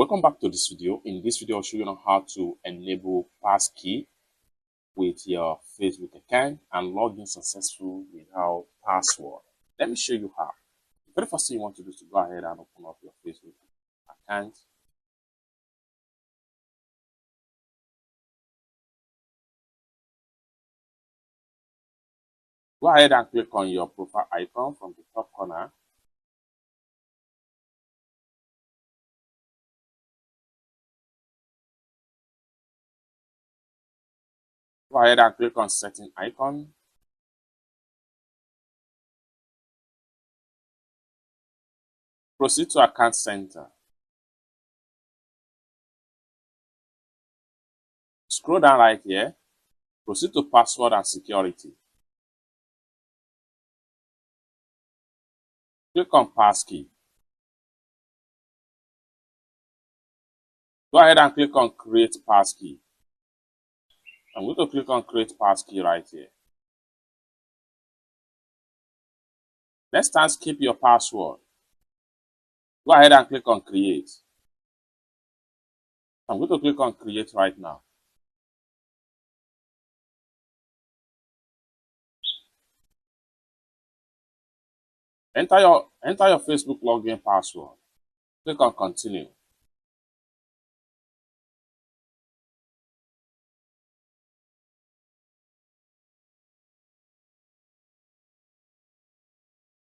Welcome back to this video. In this video, I'll show you on how to enable Passkey with your Facebook account and log in successful without password. Let me show you how. The very first thing you want to do is to go ahead and open up your Facebook account. Go ahead and click on your profile icon from the top corner. Go ahead and click on setting icon. Proceed to account center. Scroll down right here. Proceed to password and security. Click on Passkey. Go ahead and click on create Passkey. I'm going to click on create Passkey right here. Next time, skip your password. Go ahead and click on create. I'm going to click on create right now. Enter your Facebook login password. Click on continue.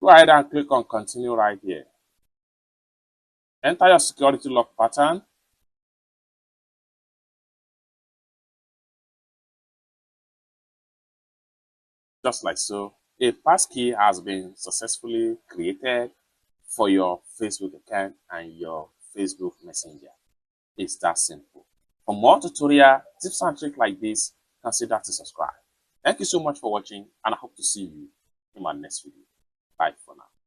Go ahead and click on continue right here. Enter your security lock pattern. Just like so, a passkey has been successfully created for your Facebook account and your Facebook Messenger. It's that simple. For more tutorial tips and tricks like this, consider to subscribe. Thank you so much for watching, and I hope to see you in my next video. Bye for now.